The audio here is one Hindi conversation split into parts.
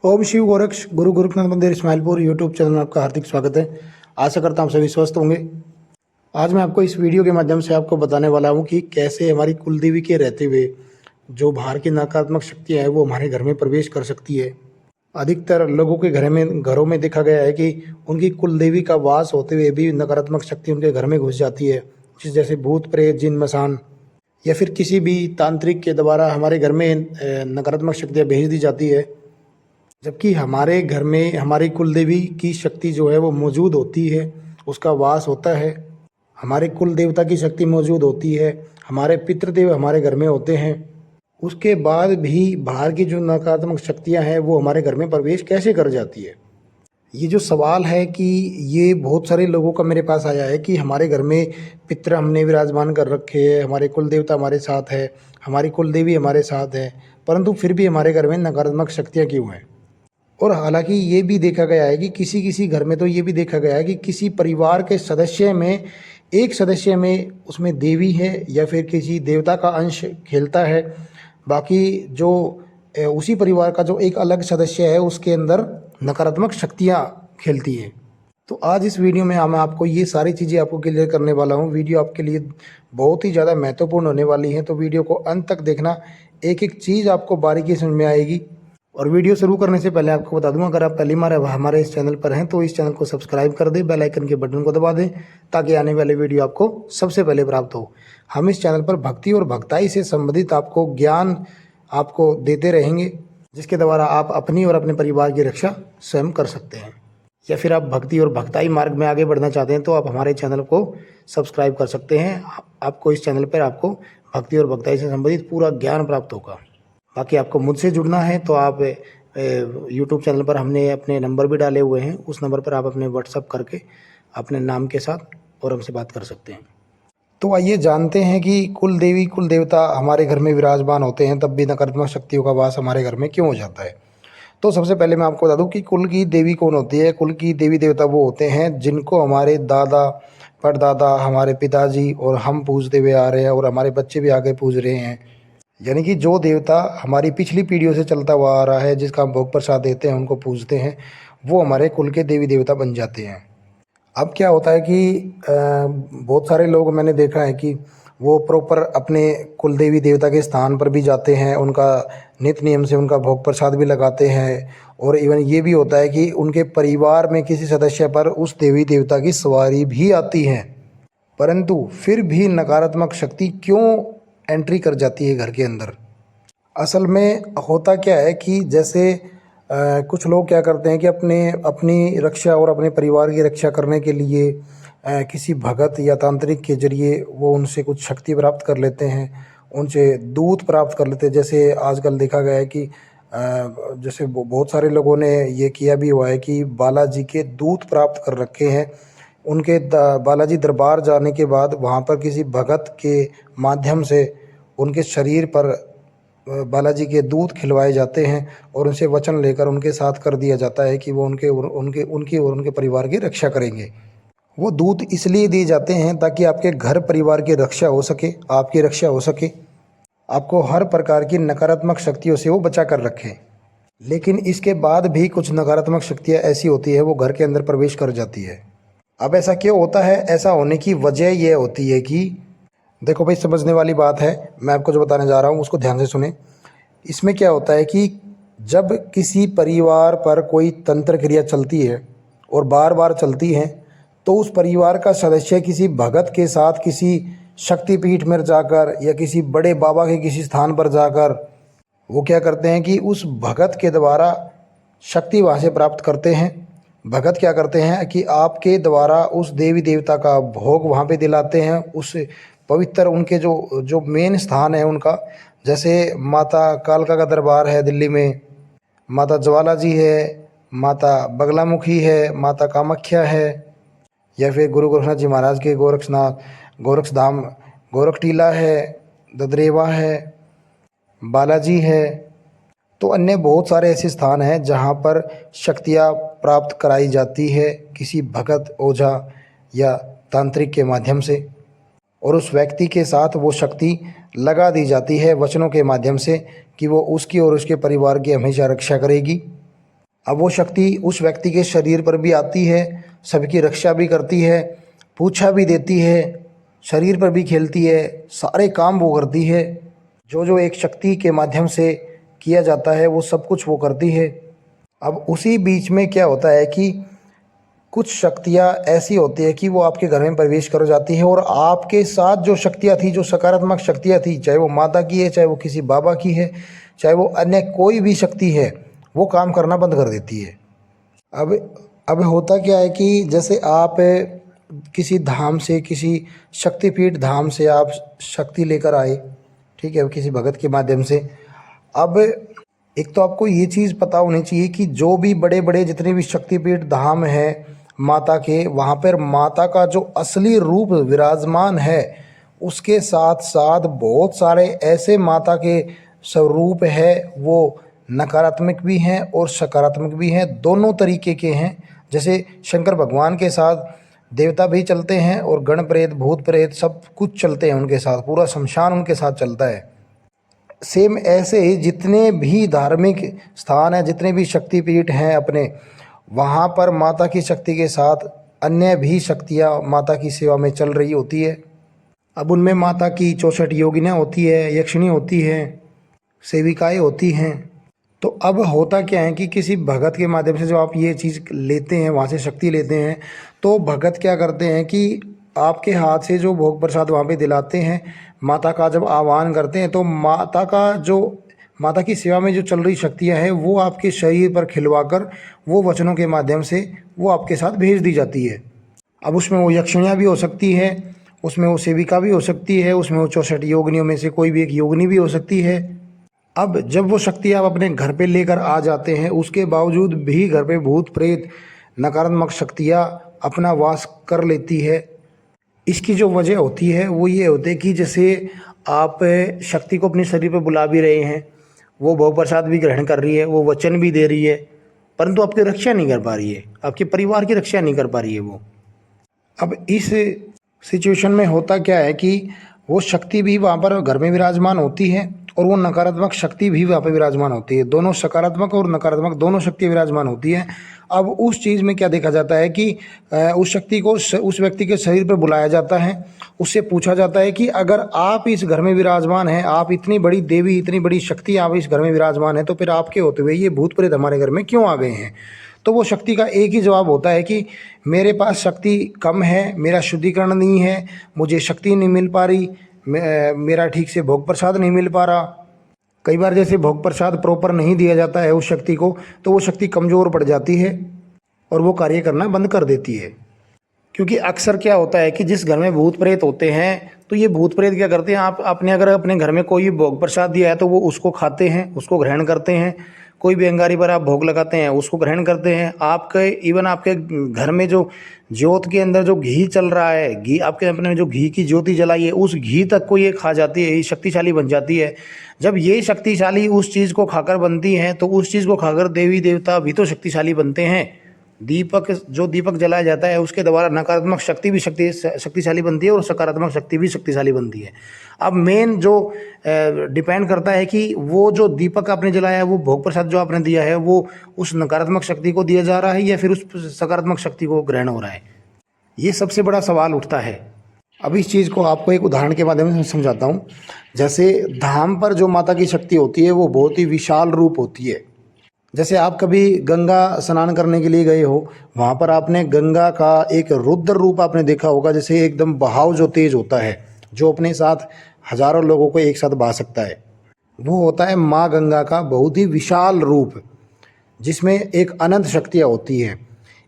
ओम शिव गोरक्ष गुरु गोरखनाथ मंदिर इस्माइलपुर यूट्यूब चैनल में आपका हार्दिक स्वागत है। आशा करता हूँ सभी स्वस्थ होंगे। आज मैं आपको इस वीडियो के माध्यम से आपको बताने वाला हूँ कि कैसे हमारी कुलदेवी के रहते हुए जो बाहर की नकारात्मक शक्तियाँ हैं वो हमारे घर में प्रवेश कर सकती है। अधिकतर लोगों के घरों में देखा गया है कि उनकी कुलदेवी का वास होते हुए भी नकारात्मक शक्ति उनके घर में घुस जाती है, जैसे भूत प्रेत जिन मसान या फिर किसी भी तांत्रिक के द्वारा हमारे घर में नकारात्मक शक्तियाँ भेज दी जाती है। जबकि हमारे घर में हमारी कुलदेवी की शक्ति जो है वो मौजूद होती है, उसका वास होता है। हमारे कुल देवता की शक्ति मौजूद होती है, हमारे पितृदेव हमारे घर में होते हैं। उसके बाद भी बाहर की जो नकारात्मक शक्तियां हैं वो हमारे घर में प्रवेश कैसे कर जाती है। ये जो सवाल है कि ये बहुत सारे लोगों का मेरे पास आया है कि हमारे घर में पितृ हमने विराजमान कर रखे हैं, हमारे कुल देवता हमारे साथ है, हमारी कुलदेवी हमारे साथ है, परंतु फिर भी हमारे घर में नकारात्मक शक्तियाँ क्यों हैं। और हालांकि ये भी देखा गया है कि किसी किसी घर में तो ये भी देखा गया है कि किसी परिवार के सदस्य में एक सदस्य में उसमें देवी है या फिर किसी देवता का अंश खेलता है, बाकी जो उसी परिवार का जो एक अलग सदस्य है उसके अंदर नकारात्मक शक्तियाँ खेलती है। तो आज इस वीडियो में मैं आपको ये सारी चीज़ें आपको क्लियर करने वाला हूँ। वीडियो आपके लिए बहुत ही ज़्यादा महत्वपूर्ण होने वाली है, तो वीडियो को अंत तक देखना, एक एक चीज़ आपको बारीकी समझ में आएगी। और वीडियो शुरू करने से पहले आपको बता दूं, अगर आप पहली बार हमारे इस चैनल पर हैं तो इस चैनल को सब्सक्राइब कर दें, बेल आइकन के बटन को दबा दें ताकि आने वाले वीडियो आपको सबसे पहले प्राप्त हो। हम इस चैनल पर भक्ति और भक्ताई से संबंधित आपको ज्ञान आपको देते रहेंगे, जिसके द्वारा आप अपनी और अपने परिवार की रक्षा स्वयं कर सकते हैं। या फिर आप भक्ति और भक्ताई मार्ग में आगे बढ़ना चाहते हैं तो आप हमारे चैनल को सब्सक्राइब कर सकते हैं। आपको इस चैनल पर आपको भक्ति और भक्ताई से संबंधित पूरा ज्ञान प्राप्त होगा। बाकी आपको मुझसे जुड़ना है तो आप यूट्यूब चैनल पर हमने अपने नंबर भी डाले हुए हैं, उस नंबर पर आप अपने व्हाट्सअप करके अपने नाम के साथ और हमसे बात कर सकते हैं। तो आइए जानते हैं कि कुल देवी कुल देवता हमारे घर में विराजमान होते हैं तब भी नकारात्मक शक्तियों का वास हमारे घर में क्यों हो जाता है। तो सबसे पहले मैं आपको बता दूं कि कुल की देवी कौन होती है। कुल की देवी देवता वो होते हैं जिनको हमारे दादा परदादा, हमारे पिताजी और हम पूजते हुए आ रहे हैं और हमारे बच्चे भी आगे पूज रहे हैं। यानी कि जो देवता हमारी पिछली पीढ़ियों से चलता हुआ आ रहा है, जिसका हम भोग प्रसाद देते हैं, उनको पूजते हैं, वो हमारे कुल के देवी देवता बन जाते हैं। अब क्या होता है कि बहुत सारे लोग मैंने देखा है कि वो प्रॉपर अपने कुल देवी देवता के स्थान पर भी जाते हैं, उनका नित्य नियम से उनका भोग प्रसाद भी लगाते हैं। और इवन ये भी होता है कि उनके परिवार में किसी सदस्य पर उस देवी देवता की सवारी भी आती है, परंतु फिर भी नकारात्मक शक्ति क्यों एंट्री कर जाती है घर के अंदर। असल में होता क्या है कि जैसे कुछ लोग क्या करते हैं कि अपनी रक्षा और अपने परिवार की रक्षा करने के लिए किसी भगत या तांत्रिक के जरिए वो उनसे कुछ शक्ति प्राप्त कर लेते हैं, उनसे दूत प्राप्त कर लेते हैं। जैसे आजकल देखा गया है कि जैसे बहुत सारे लोगों ने ये किया भी हुआ है कि बालाजी के दूत प्राप्त कर रखे हैं। उनके बालाजी दरबार जाने के बाद वहाँ पर किसी भगत के माध्यम से उनके शरीर पर बालाजी के दूत खिलवाए जाते हैं और उनसे वचन लेकर उनके साथ कर दिया जाता है कि वो उनकी और उनके परिवार की रक्षा करेंगे। वो दूत इसलिए दिए जाते हैं ताकि आपके घर परिवार की रक्षा हो सके, आपकी रक्षा हो सके, आपको हर प्रकार की नकारात्मक शक्तियों से वो बचा कर रखें। लेकिन इसके बाद भी कुछ नकारात्मक शक्तियाँ ऐसी होती है वो घर के अंदर प्रवेश कर जाती है। अब ऐसा क्यों होता है? ऐसा होने की वजह यह होती है कि देखो भाई, समझने वाली बात है, मैं आपको जो बताने जा रहा हूँ उसको ध्यान से सुने। इसमें क्या होता है कि जब किसी परिवार पर कोई तंत्र क्रिया चलती है और बार बार चलती है तो उस परिवार का सदस्य किसी भगत के साथ किसी शक्तिपीठ में जाकर या किसी बड़े बाबा के किसी स्थान पर जाकर वो क्या करते हैं कि उस भगत के द्वारा शक्ति वहाँ से प्राप्त करते हैं। भगत क्या करते हैं कि आपके द्वारा उस देवी देवता का भोग वहाँ पे दिलाते हैं, उस पवित्र उनके जो जो मेन स्थान है उनका। जैसे माता कालका का दरबार है दिल्ली में, माता ज्वाला जी है, माता बगलामुखी है, माता कामाख्या है, या फिर गुरु गोरखनाथ जी महाराज के गोरक्ष धाम गोरखटीला है, ददरेवा है, बालाजी है। तो अन्य बहुत सारे ऐसे स्थान हैं जहाँ पर शक्तियाँ प्राप्त कराई जाती है किसी भगत, ओझा या तांत्रिक के माध्यम से, और उस व्यक्ति के साथ वो शक्ति लगा दी जाती है वचनों के माध्यम से कि वो उसकी और उसके परिवार की हमेशा रक्षा करेगी। अब वो शक्ति उस व्यक्ति के शरीर पर भी आती है, सबकी रक्षा भी करती है, पूछा भी देती है, शरीर पर भी खेलती है, सारे काम वो करती है। जो जो एक शक्ति के माध्यम से किया जाता है वो सब कुछ वो करती है। अब उसी बीच में क्या होता है कि कुछ शक्तियाँ ऐसी होती है कि वो आपके घर में प्रवेश कर जाती है, और आपके साथ जो शक्तियाँ थी, जो सकारात्मक शक्तियाँ थी, चाहे वो माता की है, चाहे वो किसी बाबा की है, चाहे वो अन्य कोई भी शक्ति है, वो काम करना बंद कर देती है। अब होता क्या है कि जैसे आप किसी धाम से, किसी शक्तिपीठ धाम से आप शक्ति लेकर आए, ठीक है, किसी भगत के माध्यम से। अब एक तो आपको ये चीज़ पता होनी चाहिए कि जो भी बड़े बड़े जितने भी शक्तिपीठ धाम है माता के, वहाँ पर माता का जो असली रूप विराजमान है, उसके साथ साथ बहुत सारे ऐसे माता के स्वरूप है, वो नकारात्मक भी हैं और सकारात्मक भी हैं, दोनों तरीके के हैं। जैसे शंकर भगवान के साथ देवता भी चलते हैं और गण प्रेत भूत प्रेत सब कुछ चलते हैं उनके साथ, पूरा शमशान उनके साथ चलता है। सेम ऐसे ही जितने भी धार्मिक स्थान हैं, जितने भी शक्तिपीठ हैं अपने, वहाँ पर माता की शक्ति के साथ अन्य भी शक्तियाँ माता की सेवा में चल रही होती है। अब उनमें माता की 64 योगिनियाँ होती है, यक्षिणी होती है, सेविकाएँ होती हैं। तो अब होता क्या है कि किसी भगत के माध्यम से जो आप ये चीज़ लेते हैं, वहाँ से शक्ति लेते हैं, तो भगत क्या करते हैं कि आपके हाथ से जो भोग प्रसाद वहाँ पे दिलाते हैं, माता का जब आह्वान करते हैं, तो माता की सेवा में जो चल रही शक्तियाँ हैं वो आपके शरीर पर खिलवा कर वो वचनों के माध्यम से वो आपके साथ भेज दी जाती है। अब उसमें वो यक्षिणियाँ भी हो सकती है, उसमें वो सेविका भी हो सकती है, उसमें वो 64 योगिनियों में से कोई भी एक योगिनी भी हो सकती है। अब जब वो शक्ति आप अपने घर पे लेकर आ जाते हैं, उसके बावजूद भी घर पे भूत प्रेत नकारात्मक शक्तियाँ अपना वास कर लेती है। इसकी जो वजह होती है वो ये होती है कि जैसे आप शक्ति को अपने शरीर पे बुला भी रहे हैं, वो भोग प्रसाद भी ग्रहण कर रही है, वो वचन भी दे रही है, परंतु आपकी रक्षा नहीं कर पा रही है, आपके परिवार की रक्षा नहीं कर पा रही है वो। अब इस सिचुएशन में होता क्या है कि वो शक्ति भी वहाँ पर घर में विराजमान होती है और वो नकारात्मक शक्ति भी वहाँ पर विराजमान होती है, दोनों सकारात्मक और नकारात्मक दोनों शक्ति विराजमान होती है। अब उस चीज़ में क्या देखा जाता है कि उस शक्ति को उस व्यक्ति के शरीर पर बुलाया जाता है, उससे पूछा जाता है कि अगर आप इस घर में विराजमान हैं, आप इतनी बड़ी देवी, इतनी बड़ी शक्ति आप इस घर में विराजमान हैं, तो फिर आपके होते हुए ये भूत प्रेत हमारे घर में क्यों आ गए हैं? तो वो शक्ति का एक ही जवाब होता है कि मेरे पास शक्ति कम है, मेरा शुद्धिकरण नहीं है, मुझे शक्ति नहीं मिल पा रही, मेरा ठीक से भोग प्रसाद नहीं मिल पा रहा। कई बार जैसे भोग प्रसाद प्रॉपर नहीं दिया जाता है उस शक्ति को, तो वो शक्ति कमज़ोर पड़ जाती है और वो कार्य करना बंद कर देती है। क्योंकि अक्सर क्या होता है कि जिस घर में भूत प्रेत होते हैं, तो ये भूत प्रेत क्या करते हैं, आपने अगर अपने घर में कोई भोग प्रसाद दिया है तो वो उसको खाते हैं, उसको ग्रहण करते हैं। कोई भी अंगारी पर आप भोग लगाते हैं उसको ग्रहण करते हैं। आपके घर में जो ज्योत के अंदर जो घी चल रहा है, घी आपके अपने जो घी की ज्योति जलाई है, उस घी तक को ये खा जाती है, ये शक्तिशाली बन जाती है। जब ये शक्तिशाली उस चीज़ को खाकर बनती हैं, तो उस चीज़ को खाकर देवी देवता भी तो शक्तिशाली बनते हैं। दीपक जलाया जाता है, उसके द्वारा नकारात्मक शक्ति भी शक्तिशाली बनती है और सकारात्मक शक्ति भी शक्तिशाली बनती है। अब मेन जो डिपेंड करता है कि वो जो दीपक आपने जलाया है, वो भोग प्रसाद जो आपने दिया है, वो उस नकारात्मक शक्ति को दिया जा रहा है या फिर उस सकारात्मक शक्ति को ग्रहण हो रहा है। ये सबसे बड़ा सवाल उठता है। अब इस चीज़ को आपको एक उदाहरण के माध्यम से समझाता हूँ। जैसे धाम पर जो माता की शक्ति होती है वो बहुत ही विशाल रूप होती है। जैसे आप कभी गंगा स्नान करने के लिए गए हो, वहाँ पर आपने गंगा का एक रुद्र रूप आपने देखा होगा, जैसे एकदम बहाव जो तेज होता है, जो अपने साथ हजारों लोगों को एक साथ बहा सकता है। वो होता है माँ गंगा का बहुत ही विशाल रूप, जिसमें एक अनंत शक्तियाँ होती हैं।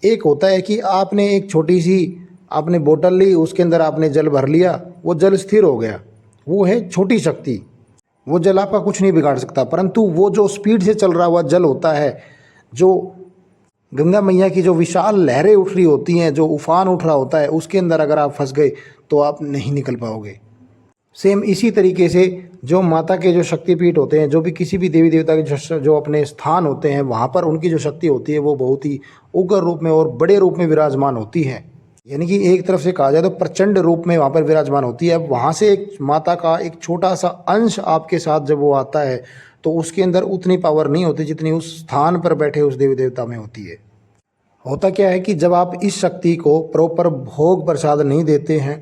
एक होता है कि आपने एक छोटी सी आपने बोतल ली, उसके अंदर आपने जल भर लिया, वो जल स्थिर हो गया, वो है छोटी शक्ति। वो जल आपका कुछ नहीं बिगाड़ सकता। परंतु वो जो स्पीड से चल रहा हुआ जल होता है, जो गंगा मैया की जो विशाल लहरें उठ रही होती हैं, जो उफान उठ रहा होता है, उसके अंदर अगर आप फंस गए तो आप नहीं निकल पाओगे। सेम इसी तरीके से जो माता के जो शक्तिपीठ होते हैं, जो भी किसी भी देवी देवता के जो अपने स्थान होते हैं, वहाँ पर उनकी जो शक्ति होती है वो बहुत ही उग्र रूप में और बड़े रूप में विराजमान होती है। यानी कि एक तरफ से कहा जाए तो प्रचंड रूप में वहाँ पर विराजमान होती है। अब वहाँ से एक माता का एक छोटा सा अंश आपके साथ जब वो आता है, तो उसके अंदर उतनी पावर नहीं होती जितनी उस स्थान पर बैठे उस देवी देवता में होती है। होता क्या है कि जब आप इस शक्ति को प्रॉपर भोग प्रसाद नहीं देते हैं,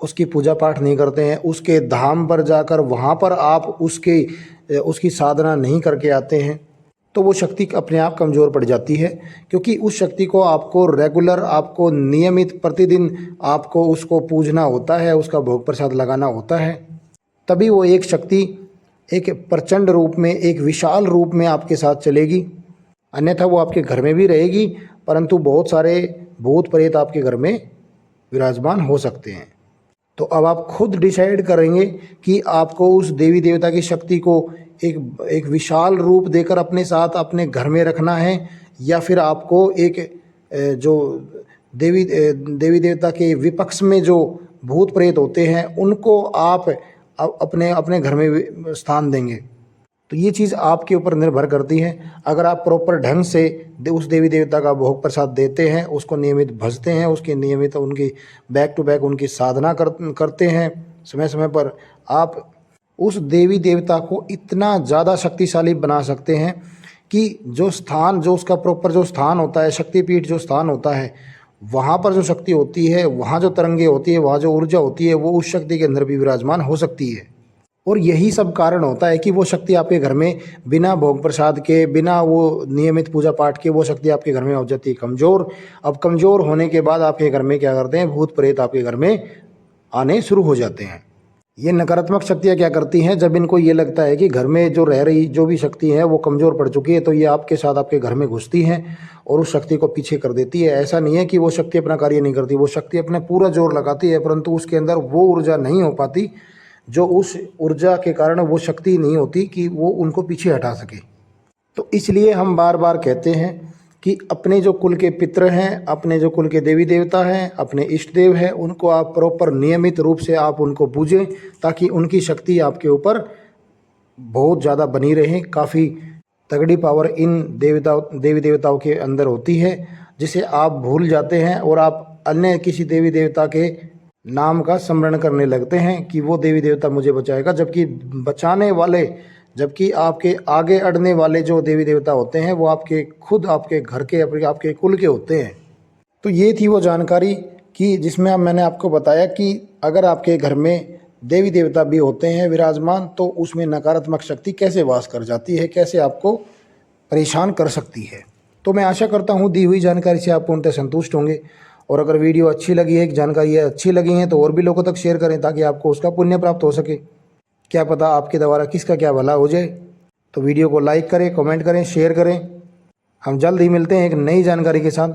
उसकी पूजा पाठ नहीं करते हैं, उसके धाम पर जाकर वहाँ पर आप उसकी साधना नहीं करके आते हैं, तो वो शक्ति अपने आप कमज़ोर पड़ जाती है। क्योंकि उस शक्ति को आपको रेगुलर, आपको नियमित प्रतिदिन आपको उसको पूजना होता है, उसका भोग प्रसाद लगाना होता है, तभी वो एक शक्ति एक प्रचंड रूप में, एक विशाल रूप में आपके साथ चलेगी। अन्यथा वो आपके घर में भी रहेगी, परंतु बहुत सारे भूत प्रेत आपके घर में विराजमान हो सकते हैं। तो अब आप खुद डिसाइड करेंगे कि आपको उस देवी देवता की शक्ति को एक विशाल रूप देकर अपने साथ अपने घर में रखना है, या फिर आपको जो देवी देवता के विपक्ष में जो भूत प्रेत होते हैं उनको आप अपने घर में स्थान देंगे। तो ये चीज़ आपके ऊपर निर्भर करती है। अगर आप प्रॉपर ढंग से उस देवी देवता का भोग प्रसाद देते हैं, उसको नियमित भजते हैं, उसकी नियमित उनकी बैक टू बैक उनकी साधना करते हैं समय समय पर, आप उस देवी देवता को इतना ज़्यादा शक्तिशाली बना सकते हैं कि जो उसका प्रॉपर जो स्थान होता है, शक्तिपीठ जो स्थान होता है, वहाँ पर जो शक्ति होती है, वहाँ जो तरंगे होती है, वहाँ जो ऊर्जा होती है, वो उस शक्ति के अंदर भी विराजमान हो सकती है। और यही सब कारण होता है कि वो शक्ति आपके घर में बिना भोग प्रसाद के, बिना वो नियमित पूजा पाठ के, वो शक्ति आपके घर में हो जाती है कमज़ोर। अब कमज़ोर होने के बाद आपके घर में क्या करते हैं, भूत प्रेत आपके घर में आने शुरू हो जाते हैं। ये नकारात्मक शक्तियाँ क्या करती हैं, जब इनको ये लगता है कि घर में जो रह रही जो भी शक्ति है वो कमज़ोर पड़ चुकी है, तो ये आपके साथ आपके घर में घुसती हैं और उस शक्ति को पीछे कर देती है। ऐसा नहीं है कि वो शक्ति अपना कार्य नहीं करती, वो शक्ति अपना पूरा जोर लगाती है, परंतु उसके अंदर वो ऊर्जा नहीं हो पाती जो उस ऊर्जा के कारण वो शक्ति नहीं होती कि वो उनको पीछे हटा सके। तो इसलिए हम बार बार कहते हैं कि अपने जो कुल के पितृ हैं, अपने जो कुल के देवी देवता हैं, अपने इष्ट देव हैं, उनको आप प्रॉपर नियमित रूप से आप उनको पूजें, ताकि उनकी शक्ति आपके ऊपर बहुत ज़्यादा बनी रहे। काफ़ी तगड़ी पावर इन देवी देवताओं के अंदर होती है, जिसे आप भूल जाते हैं और आप अन्य किसी देवी देवता के नाम का स्मरण करने लगते हैं कि वो देवी देवता मुझे बचाएगा, जबकि आपके आगे अड़ने वाले जो देवी देवता होते हैं वो आपके खुद आपके घर के आपके कुल के होते हैं। तो ये थी वो जानकारी कि जिसमें मैंने आपको बताया कि अगर आपके घर में देवी देवता भी होते हैं विराजमान, तो उसमें नकारात्मक शक्ति कैसे वास कर जाती है, कैसे आपको परेशान कर सकती है। तो मैं आशा करता हूँ दी हुई जानकारी से आप पूर्णतः संतुष्ट होंगे, और अगर वीडियो अच्छी लगी है, जानकारी अच्छी लगी है, तो और भी लोगों तक शेयर करें ताकि आपको उसका पुण्य प्राप्त हो सके। क्या पता आपके द्वारा किसका क्या भला हो जाए। तो वीडियो को लाइक करें, कमेंट करें, शेयर करें। हम जल्द ही मिलते हैं एक नई जानकारी के साथ।